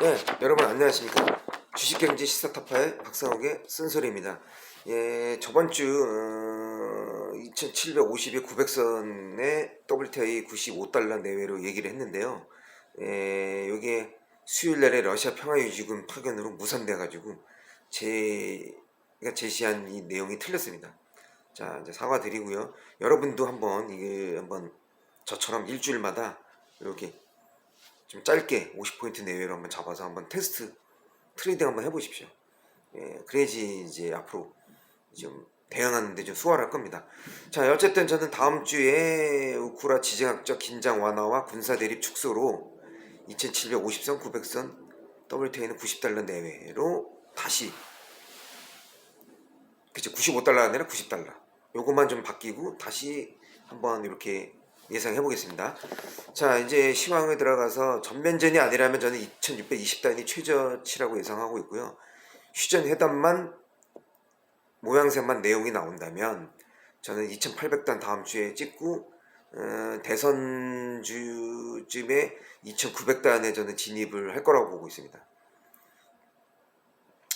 네, 여러분 안녕하십니까. 주식경제 시사타파의 박상욱의 쓴소리입니다. 예, 저번 주 2750에 900선에 WTI 95달러 내외로 얘기를 했는데요. 여기에 수요일날에 러시아 평화유지군 파견으로 무산돼가지고 제가 제시한 이 내용이 틀렸습니다. 자, 이제 사과드리고요. 여러분도 한번 저처럼 일주일마다 이렇게 좀 짧게 50포인트 내외로 한번 잡아서 한번 테스트 트레이딩 한번 해보십시오. 그래야지 이제 앞으로 좀 대응하는데 좀 수월할 겁니다. 자, 어쨌든 저는 다음 주에 우크라 지정학적 긴장 완화와 군사 대립 축소로 2750선, 900선, WTI는 90달러 내외로 다시, 그치, 95달러가 아니라 90달러. 요것만 좀 바뀌고 다시 한번 이렇게 예상해 보겠습니다. 자, 이제 시황에 들어가서 전면전이 아니라면 저는 2620단이 최저치라고 예상하고 있고요. 휴전 회담만 모양새만 내용이 나온다면 저는 2800단 다음 주에 찍고 대선 주쯤에 2900단에 저는 진입을 할 거라고 보고 있습니다.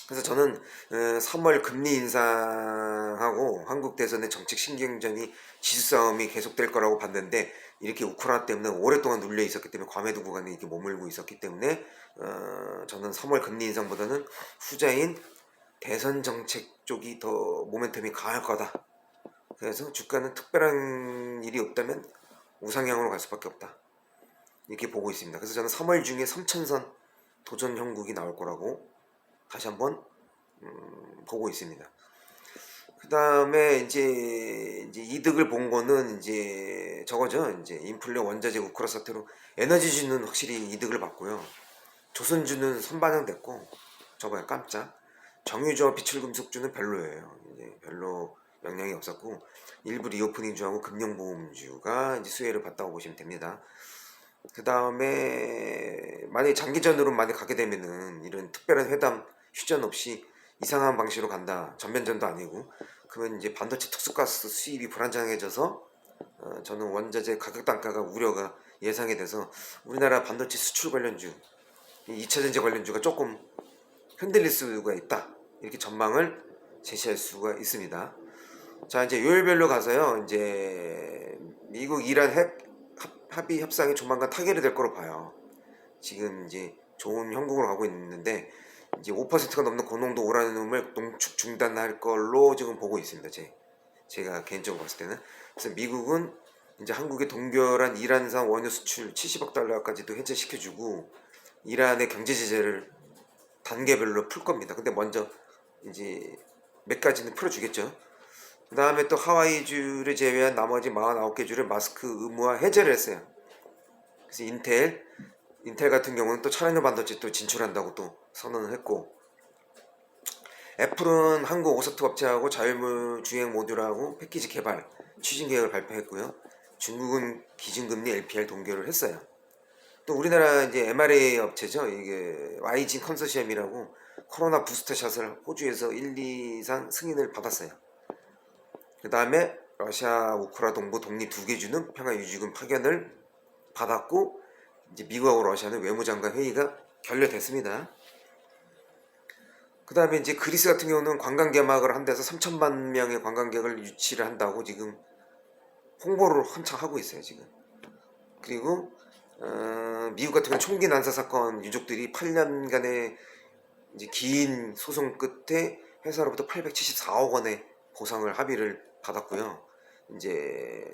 그래서 저는 3월 금리 인상하고 한국 대선의 정책 신경전이 지수 싸움이 계속될 거라고 봤는데, 이렇게 우크라이나 때문에 오랫동안 눌려 있었기 때문에 과매도 구간에 이렇게 머물고 있었기 때문에 저는 3월 금리 인상보다는 후자인 대선 정책 쪽이 더 모멘텀이 강할 거다. 그래서 주가는 특별한 일이 없다면 우상향으로 갈 수밖에 없다, 이렇게 보고 있습니다. 그래서 저는 3월 중에 3000선 도전 형국이 나올 거라고 다시 한번 보고 있습니다. 그 다음에 이제 이득을 본 거는 이제 저거죠. 이제 인플레, 원자재, 우크라 사태로 에너지주는 확실히 이득을 봤고요. 조선주는 선반영됐고, 저거야 깜짝. 정유주와 비철금속주는 별로예요. 이제 별로 영향이 없었고, 일부 리오프닝주하고 금융보험주가 이제 수혜를 봤다고 보시면 됩니다. 그 다음에 만약에 장기전으로 많이 가게 되면은 이런 특별한 회담 휴전 없이 이상한 방식으로 간다, 전면전도 아니고, 그러면 이제 반도체 특수가스 수입이 불안정해져서 저는 원자재 가격 단가가 우려가 예상이 돼서 우리나라 반도체 수출 관련주, 2차전지 관련주가 조금 흔들릴 수가 있다, 이렇게 전망을 제시할 수가 있습니다. 자, 이제 요일별로 가서요. 이제 미국 이란 핵 합의 협상이 조만간 타결이 될 거로 봐요. 지금 이제 좋은 형국으로 가고 있는데, 이제 5%가 넘는 고농도 우라늄을 농축 중단할 걸로 지금 보고 있습니다. 제가 개인적으로 봤을 때는. 그래서 미국은 이제 한국의 동결한 이란산 원유 수출 70억 달러까지도 해제시켜주고, 이란의 경제 제재를 단계별로 풀 겁니다. 근데 먼저 이제 몇 가지는 풀어주겠죠. 그 다음에 또 하와이주를 제외한 나머지 49개 주를 마스크 의무화 해제를 했어요. 그래서 인텔 같은 경우는 또 차량용 반도체 또 진출한다고 또 선언을 했고, 애플은 한국 오사트 업체하고 자율 주행 모듈하고 패키지 개발 추진 계획을 발표했고요. 중국은 기준금리 LPR 동결을 했어요. 또 우리나라 이제 MRA 업체죠. 이게 YG 컨소시엄이라고 코로나 부스터샷을 호주에서 1, 2상 승인을 받았어요. 그 다음에 러시아 우크라 동부 독립 2개 주는 평화유지군 파견을 받았고, 이제 미국하고 러시아는 외무장관 회의가 결렬됐습니다. 그 다음에 이제 그리스 같은 경우는 관광 개막을 한 데서 3천만 명의 관광객을 유치를 한다고 지금 홍보를 한창 하고 있어요 지금. 그리고 미국 같은 경우는 총기 난사 사건 유족들이 8년간의 이제 긴 소송 끝에 회사로부터 874억 원의 보상을 합의를 받았고요. 이제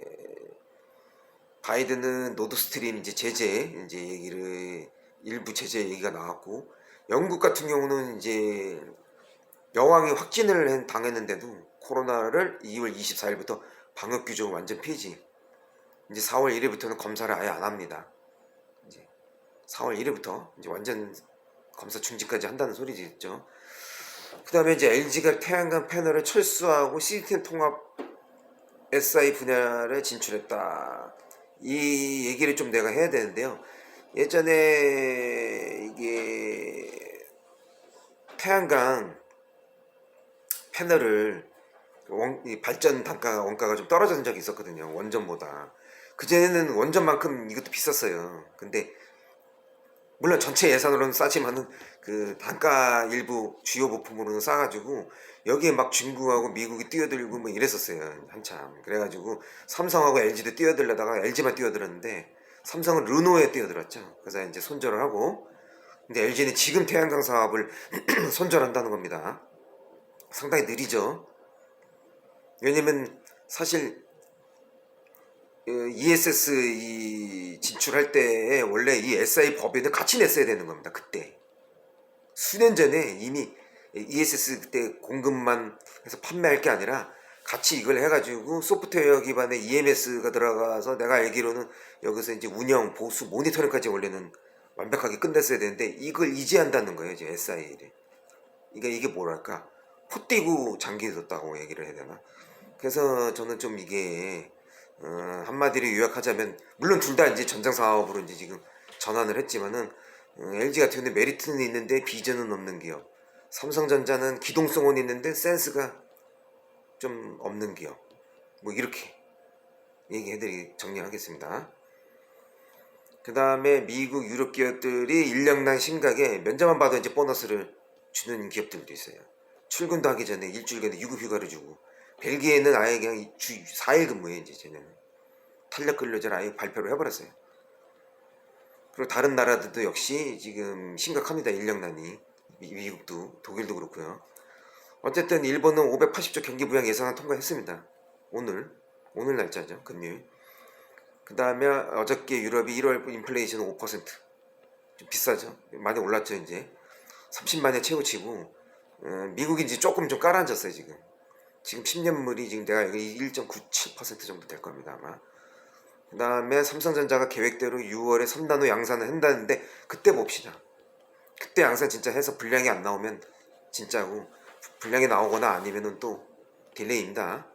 바이든은 노드스트림 이제 제재 이제 얘기를, 일부 제재 얘기가 나왔고, 영국 같은 경우는 이제 여왕이 확진을 당했는데도 코로나를 2월 24일부터 방역 규정 완전 폐지. 이제 4월 1일부터는 검사를 아예 안 합니다. 이제 4월 1일부터 이제 완전 검사 중지까지 한다는 소리겠죠. 그 다음에 이제 LG가 태양광 패널을 철수하고 시스템 통합 SI 분야를 진출했다. 이 얘기를 좀 내가 해야 되는데요. 예전에 이게 태양광 패널을 발전 단가 원가가 좀 떨어진 적이 있었거든요. 원전보다. 그전에는 원전만큼 이것도 비쌌어요. 근데 물론 전체 예산으로는 싸지만은 그 단가 일부 주요 부품으로는 싸가지고 여기에 막 중국하고 미국이 뛰어들고 뭐 이랬었어요 한참. 그래가지고 삼성하고 LG도 뛰어들려다가 LG만 뛰어들었는데 삼성은 르노에 뛰어들었죠. 그래서 이제 손절을 하고, 근데 LG는 지금 태양광 사업을 손절한다는 겁니다. 상당히 느리죠. 왜냐면 사실 ESS 이 진출할 때 원래 이 SI 법인을 같이 냈어야 되는 겁니다. 그때 수년 전에 이미 ESS 그때 공급만 해서 판매할 게 아니라 같이 이걸 해가지고 소프트웨어 기반의 EMS가 들어가서 내가 알기로는 여기서 이제 운영, 보수, 모니터링까지 원래는 완벽하게 끝냈어야 되는데 이걸 이제 한다는 거예요. 이제 SI를. 그러니까 이게 뭐랄까 포띠고 잠기뒀다고 얘기를 해야 되나. 그래서 저는 좀 이게 한마디로 요약하자면, 물론 둘 다 이제 전장 사업으로 이제 지금 전환을 했지만은 LG 같은 경우는 메리트는 있는데 비전은 없는 기업, 삼성전자는 기동성은 있는데 센스가 좀 없는 기업, 뭐 이렇게 얘기해드리 정리하겠습니다. 그 다음에 미국 유럽 기업들이 인력난 심각에 면접만 봐도 이제 보너스를 주는 기업들도 있어요. 출근도 하기 전에 일주일간의 유급휴가를 주고, 벨기에는 아예 그냥 주 4일 근무해 이제 쟤네는. 탄력 근로제를 아예 발표를 해버렸어요. 그리고 다른 나라들도 역시 지금 심각합니다. 인력난이. 미국도 독일도 그렇고요. 어쨌든 일본은 580조 경기 부양 예산안 통과했습니다. 오늘 날짜죠. 금요일. 그 다음에 어저께 유럽이 1월 인플레이션 5%. 좀 비싸죠. 많이 올랐죠 이제. 30만에 채우치고 미국이 이제 조금 좀 깔아앉았어요 지금. 지금 10년물이 지금 내가 여기 1.97% 정도 될 겁니다 아마. 그 다음에 삼성전자가 계획대로 6월에 3단호 양산을 한다는데 그때 봅시다. 그때 양산 진짜 해서 분량이 안 나오면 진짜고, 분량이 나오거나 아니면은 또 딜레이입니다.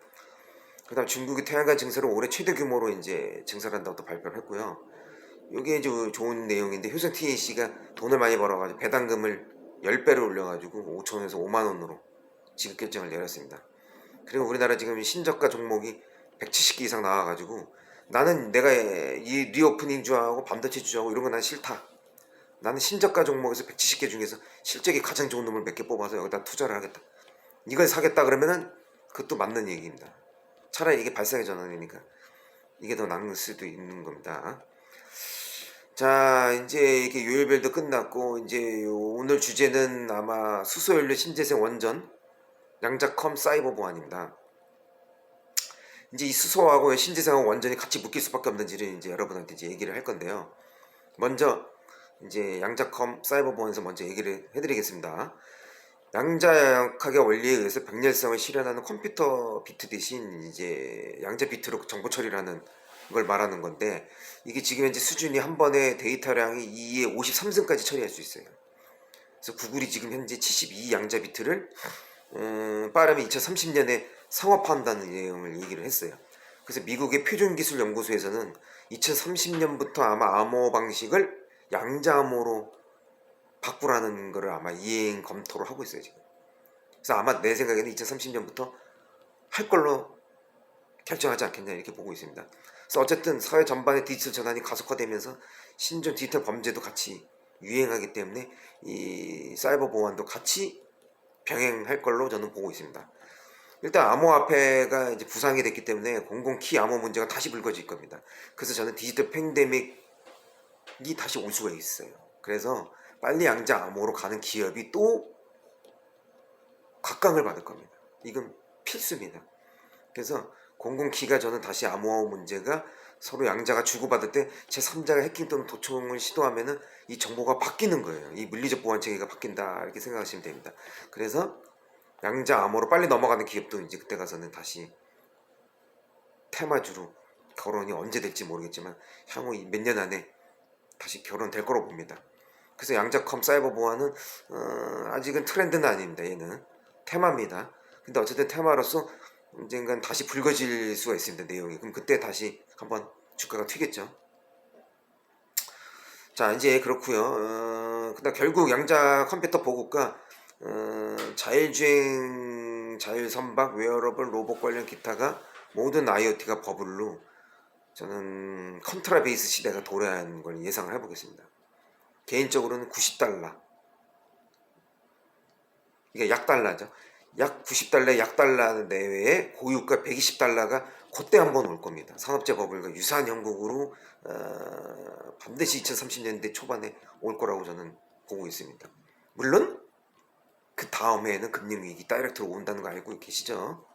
그 다음 중국이 태양광 증설을 올해 최대 규모로 이제 증설한다고 또 발표를 했고요. 이게 이제 좋은 내용인데, 효성 TAC가 돈을 많이 벌어가지고 배당금을 10배를 올려가지고 5천원에서 5만원으로 지급 결정을 내렸습니다. 그리고 우리나라 지금 신저가 종목이 170개 이상 나와가지고, 나는 내가 이 리오프닝 주하고 반도체 주하고 이런 거 난 싫다. 나는 신저가 종목에서 170개 중에서 실적이 가장 좋은 놈을 몇 개 뽑아서 여기다 투자를 하겠다. 이걸 사겠다 그러면은 그것도 맞는 얘기입니다. 차라리 이게 발상의 전환이니까 이게 더 나을 수도 있는 겁니다. 자, 이제 이게 요일별도 끝났고, 이제 오늘 주제는 아마 수소연료 신재생 원전 양자컴 사이버 보안입니다. 이제 이 수소하고 신재생하고 완전히 같이 묶일 수밖에 없는지를 이제 여러분한테 이제 얘기를 할 건데요. 먼저 이제 양자컴 사이버 보안에서 먼저 얘기를 해드리겠습니다. 양자역학의 원리에 의해서 병렬성을 실현하는 컴퓨터 비트 대신 이제 양자 비트로 정보 처리를 하는 걸 말하는 건데, 이게 지금 현재 수준이 한 번에 데이터량이 2에 53승까지 처리할 수 있어요. 그래서 구글이 지금 현재 72 양자 비트를 빠르면 2030년에 상업화한다는 내용을 얘기를 했어요. 그래서 미국의 표준기술연구소에서는 2030년부터 아마 암호 방식을 양자 암호로 바꾸라는 거를 아마 이행 검토를 하고 있어요 지금. 그래서 아마 내 생각에는 2030년부터 할 걸로 결정하지 않겠냐 이렇게 보고 있습니다. 그래서 어쨌든 사회 전반의 디지털 전환이 가속화되면서 신종 디지털 범죄도 같이 유행하기 때문에 이 사이버 보안도 같이 병행할 걸로 저는 보고 있습니다. 일단 암호화폐가 이제 부상이 됐기 때문에 공공키 암호 문제가 다시 불거질 겁니다. 그래서 저는 디지털 팬데믹이 다시 올 수가 있어요. 그래서 빨리 양자 암호로 가는 기업이 또 각광을 받을 겁니다. 이건 필수입니다. 그래서 공공키가 저는 다시 암호화 문제가 서로 양자가 주고받을 때 제3자가 해킹 또는 도청을 시도하면은 이 정보가 바뀌는 거예요. 이 물리적 보안 체계가 바뀐다 이렇게 생각하시면 됩니다. 그래서 양자 암호로 빨리 넘어가는 기업도 이제 그때 가서는 다시 테마주로 결혼이 언제 될지 모르겠지만 향후 몇 년 안에 다시 결혼될 거로 봅니다. 그래서 양자컴 사이버 보안은 아직은 트렌드는 아닙니다. 얘는 테마입니다. 근데 어쨌든 테마로서 언젠간 다시 불거질 수가 있습니다. 내용이. 그럼 그때 다시 한번 주가가 튀겠죠. 자, 이제 그렇고요. 그다음 결국 양자 컴퓨터 보급과 자율주행, 자율선박, 웨어러블, 로봇 관련 기타가 모든 IoT가 버블로 저는 컨트라 베이스 시대가 도래하는 걸 예상을 해보겠습니다. 개인적으로는 90달러. 이게 약달러죠. 약 90달러, 약달러 내외에 고유가 120달러가 그때 한번 올 겁니다. 산업재버블과 유사한 형국으로 반드시 2030년대 초반에 올 거라고 저는 보고 있습니다. 물론 그 다음에는 금융위기 다이렉트로 온다는 거 알고 계시죠?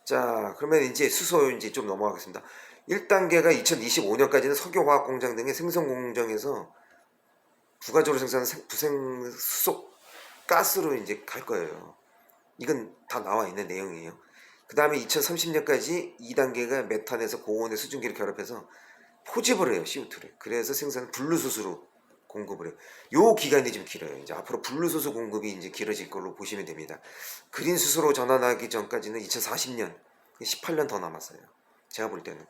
자, 그러면 이제 수소 이제 좀 넘어가겠습니다. 1단계가 2025년까지는 석유화학공장 등의 생성공정에서 부가적으로 생산하는 수소 가스로 이제 갈 거예요. 이건 다 나와 있는 내용이에요. 그 다음에 2030년까지 2단계가 메탄에서 고온의 수증기를 결합해서 포집을 해요. CO2를. 그래서 생산을 블루수소로 공급을 해요. 요 기간이 좀 길어요. 이제 앞으로 블루수소 공급이 이제 길어질 걸로 보시면 됩니다. 그린수소로 전환하기 전까지는 2040년, 18년 더 남았어요. 제가 볼 때는.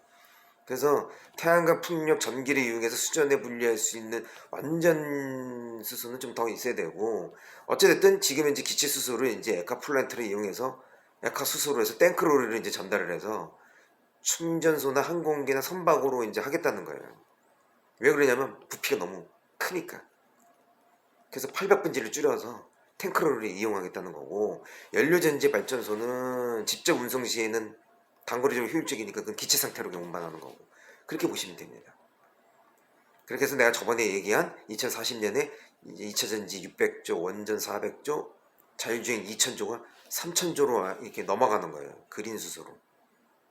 그래서 태양광 풍력 전기를 이용해서 수전에 분리할 수 있는 완전 수소는 좀 더 있어야 되고, 어찌됐든 지금 이제 기체 수소를 이제 에카 플랜트를 이용해서 에카 수소로 해서 탱크로리를 이제 전달을 해서 충전소나 항공기나 선박으로 이제 하겠다는 거예요. 왜 그러냐면 부피가 너무 크니까. 그래서 800분지를 줄여서 탱크로리를 이용하겠다는 거고, 연료전지 발전소는 직접 운송 시에는 단거리적으로 효율적이니까 그건 기체 상태로 운반하는 거고, 그렇게 보시면 됩니다. 그렇게 해서 내가 저번에 얘기한 2040년에 이제 2차전지 600조, 원전 400조, 자율주행 2000조가 3000조로 이렇게 넘어가는 거예요. 그린 수소로.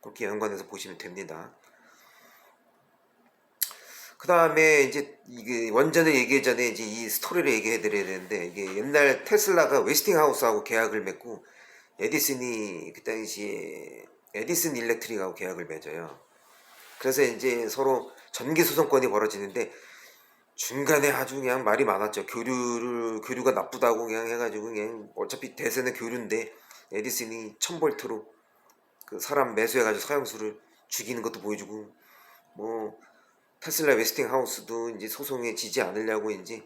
그렇게 연관해서 보시면 됩니다. 그 다음에 이제 이게 원전을 얘기하기 전에 이제 이 스토리를 얘기해 드려야 되는데, 이게 옛날 테슬라가 웨스팅하우스하고 계약을 맺고 에디슨이 그 당시에 에디슨 일렉트릭하고 계약을 맺어요. 그래서 이제 서로 전기 소송권이 벌어지는데 중간에 아주 그냥 말이 많았죠. 교류가 나쁘다고 그냥 해가지고 그냥 어차피 대세는 교류인데 에디슨이 1000볼트로 그 사람 매수해가지고 사형수를 죽이는 것도 보여주고, 뭐 테슬라 웨스팅하우스도 이제 소송에 지지 않으려고 이제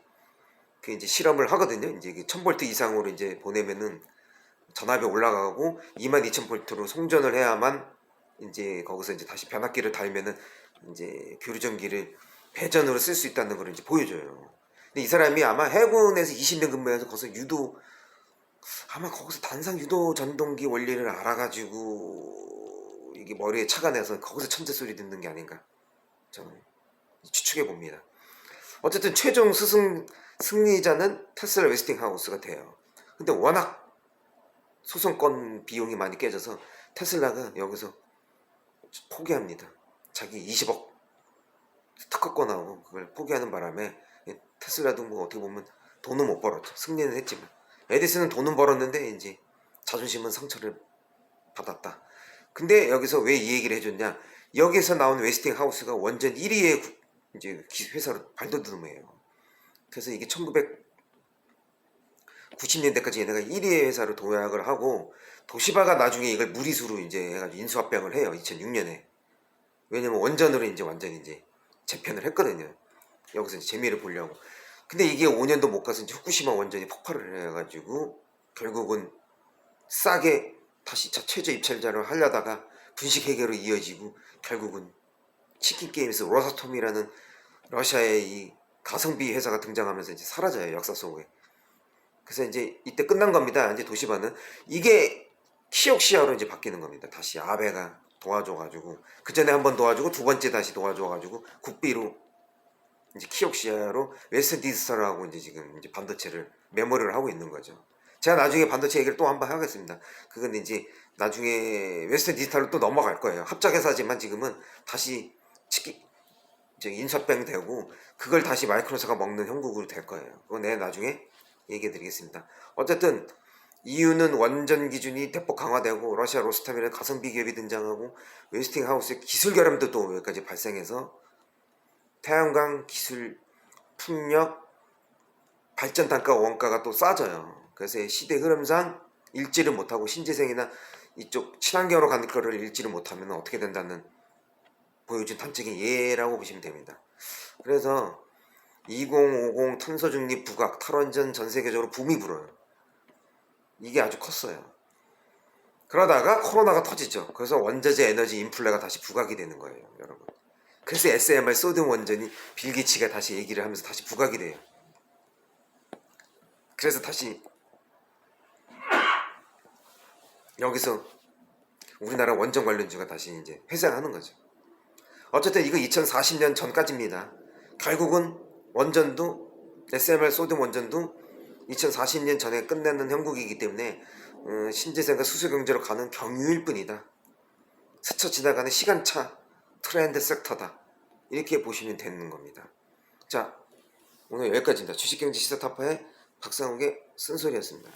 실험을 하거든요. 이제 1000볼트 이상으로 이제 보내면은 전압이 올라가고 22,000볼트로 송전을 해야만 이제 거기서 이제 다시 변압기를 달면은 이제 교류전기를 배전으로 쓸 수 있다는 걸 이제 보여줘요. 근데 이 사람이 아마 해군에서 20년 근무해서 거기서 거기서 단상 유도 전동기 원리를 알아가지고 이게 머리에 착안해서 거기서 천재 소리 듣는 게 아닌가 저는 추측해 봅니다. 어쨌든 최종 승리자는 테슬라 웨스팅하우스가 돼요. 근데 워낙 소송권 비용이 많이 깨져서 테슬라가 여기서 포기합니다. 자기 20억 특허권하고 그걸 포기하는 바람에 테슬라도 뭐 어떻게 보면 돈은 못 벌었죠. 승리는 했지만 에디슨은 돈은 벌었는데 이제 자존심은 상처를 받았다. 근데 여기서 왜 이 얘기를 해줬냐? 여기서 나온 웨스팅하우스가 원전 1위의 이제 회사로 발돋움해요. 그래서 이게 1990년대까지 얘네가 1위의 회사로 도약을 하고, 도시바가 나중에 이걸 무리수로 이제 해가지고 인수합병을 해요. 2006년에. 왜냐면 원전으로 이제 완전히 이제 재편을 했거든요. 여기서 이제 재미를 보려고. 근데 이게 5년도 못 가서 이제 후쿠시마 원전이 폭발을 해가지고 결국은 싸게 다시 최저 입찰자를 하려다가 분식 해결로 이어지고, 결국은 치킨 게임에서 로사톰이라는 러시아의 이 가성비 회사가 등장하면서 이제 사라져요. 역사 속에. 그래서 이제 이때 끝난 겁니다. 이제 도시바는 이게 키옥시아로 이제 바뀌는 겁니다. 다시 아베가 도와줘가지고, 그 전에 한번 도와주고 두 번째 다시 도와줘가지고 국비로 이제 키옥시아로 웨스턴 디지털하고 이제 지금 이제 반도체를 메모리를 하고 있는 거죠. 제가 나중에 반도체 얘기를 또 한번 하겠습니다. 그건 이제 나중에 웨스턴 디지털로 또 넘어갈 거예요. 합작회사지만 지금은 다시 이제 인수합병 되고 그걸 다시 마이크로소프트가 먹는 형국으로 될 거예요. 그건 내가 나중에 얘기해 드리겠습니다. 어쨌든 이유는 원전 기준이 대폭 강화되고 러시아 로스타임이라는 가성비 기업이 등장하고 웨스팅하우스의 기술 결함도 또 여기까지 발생해서 태양광 기술 풍력 발전 단가 원가가 또 싸져요. 그래서 시대 흐름상 읽지를 못하고 신재생이나 이쪽 친환경으로 가는 거를 읽지를 못하면 어떻게 된다는 보여준 단적인 예라고 보시면 됩니다. 그래서 2050 탄소 중립 부각 탈원전 전 세계적으로 붐이 불어요. 이게 아주 컸어요. 그러다가 코로나가 터지죠. 그래서 원자재 에너지 인플레가 다시 부각이 되는 거예요, 여러분. 그래서 SMR 소듐 원전이 빌 게이츠가 다시 얘기를 하면서 다시 부각이 돼요. 그래서 다시 여기서 우리나라 원전 관련주가 다시 이제 회상하는 거죠. 어쨌든 이거 2040년 전까지입니다. 결국은 원전도 SMR 소듐 원전도 2040년 전에 끝내는 형국이기 때문에 신재생과 수소경제로 가는 경유일 뿐이다. 스쳐 지나가는 시간차 트렌드 섹터다. 이렇게 보시면 되는 겁니다. 자, 오늘 여기까지입니다. 주식경제 시사타파의 박상욱의 쓴소리였습니다.